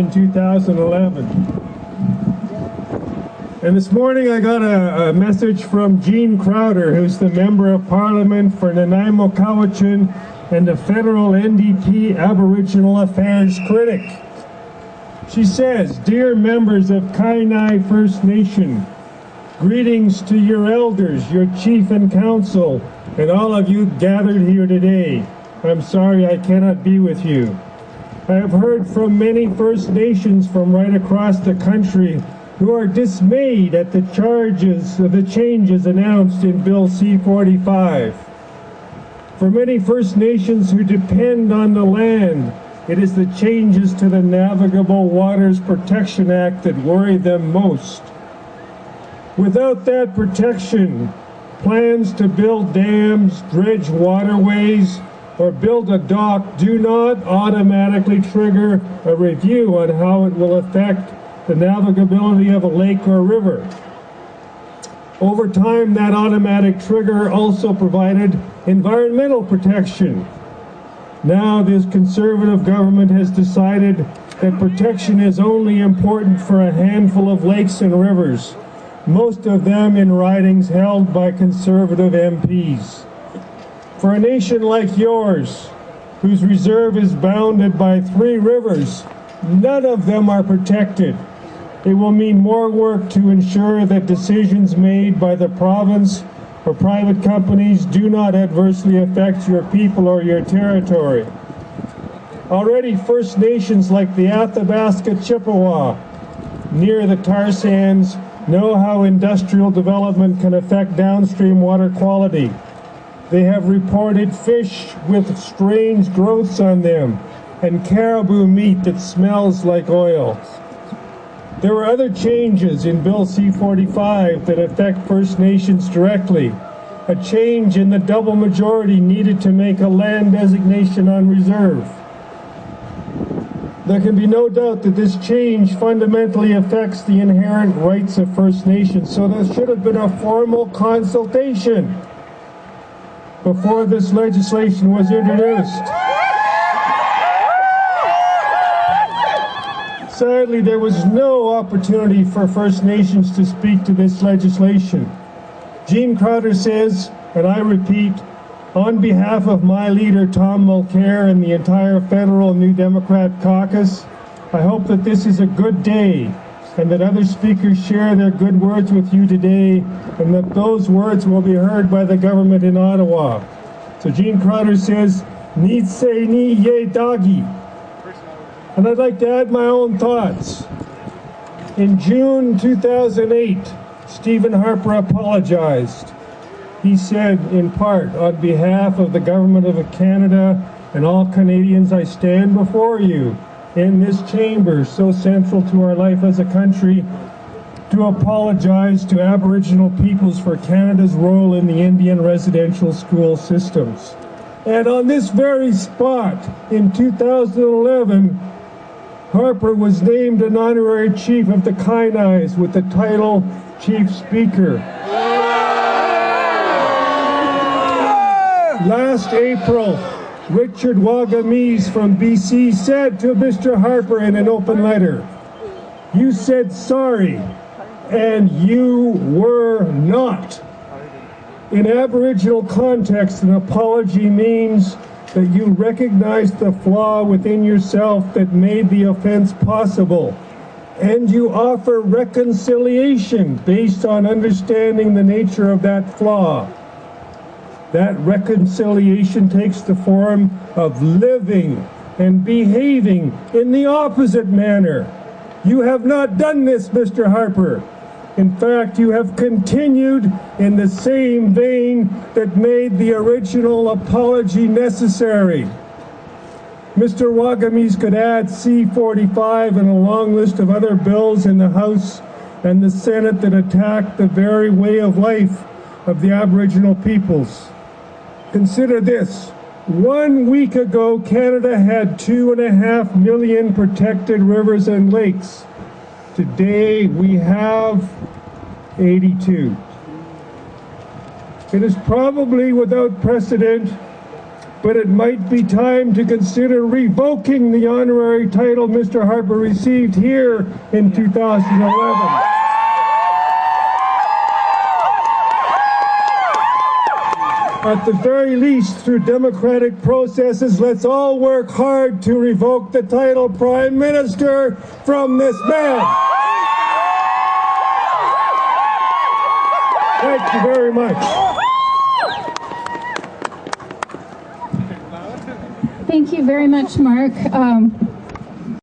in 2011. And this morning I got a message from Jean Crowder, who's the Member of Parliament for Nanaimo Cowichan and the federal NDP Aboriginal Affairs critic. She says, "Dear members of Kainai First Nation, greetings to your elders, your chief and council, and all of you gathered here today. I'm sorry I cannot be with you. I have heard from many First Nations from right across the country who are dismayed at the changes announced in Bill C-45. For many First Nations who depend on the land, it is the changes to the Navigable Waters Protection Act that worry them most. Without that protection, plans to build dams, dredge waterways, or build a dock do not automatically trigger a review on how it will affect the navigability of a lake or river. Over time, that automatic trigger also provided environmental protection. Now this conservative government has decided that protection is only important for a handful of lakes and rivers, most of them in ridings held by conservative MPs. For a nation like yours, whose reserve is bounded by 3 rivers, none of them are protected. It will mean more work to ensure that decisions made by the province or private companies do not adversely affect your people or your territory. Already First Nations like the Athabasca Chippewa near the tar sands know how industrial development can affect downstream water quality. They have reported fish with strange growths on them and caribou meat that smells like oil. There were other changes in Bill C-45 that affect First Nations directly. A change in the double majority needed to make a land designation on reserve. There can be no doubt that this change fundamentally affects the inherent rights of First Nations, so there should have been a formal consultation before this legislation was introduced. Sadly, there was no opportunity for First Nations to speak to this legislation. Jean Crowder says, and I repeat, on behalf of my leader, Tom Mulcair, and the entire federal New Democrat caucus, I hope that this is a good day and that other speakers share their good words with you today and that those words will be heard by the government in Ottawa. So Jean Crowder says, "Ni se ni ye dagi." And I'd like to add my own thoughts. In June 2008, Stephen Harper apologized. He said, in part, on behalf of the Government of Canada and all Canadians, I stand before you in this chamber, so central to our life as a country, to apologize to Aboriginal peoples for Canada's role in the Indian residential school systems. And on this very spot, in 2011, Harper was named an honorary chief of the Kainais with the title Chief Speaker. Last April, Richard Wagamese from BC said to Mr. Harper in an open letter, "You said sorry, and you were not." In Aboriginal context, an apology means that you recognize the flaw within yourself that made the offense possible, and you offer reconciliation based on understanding the nature of that flaw. That reconciliation takes the form of living and behaving in the opposite manner. You have not done this, Mr. Harper. In fact, you have continued in the same vein that made the original apology necessary. Mr. Wagamese could add C-45 and a long list of other bills in the House and the Senate that attack the very way of life of the Aboriginal peoples. Consider this. 1 week ago, Canada had 2.5 million protected rivers and lakes. Today, we have 82. It is probably without precedent but it might be time to consider revoking the honorary title Mr. Harper received here in 2011. At the very least, through democratic processes, let's all work hard to revoke the title Prime Minister from this man. Thank you very much. Thank you very much, Mark.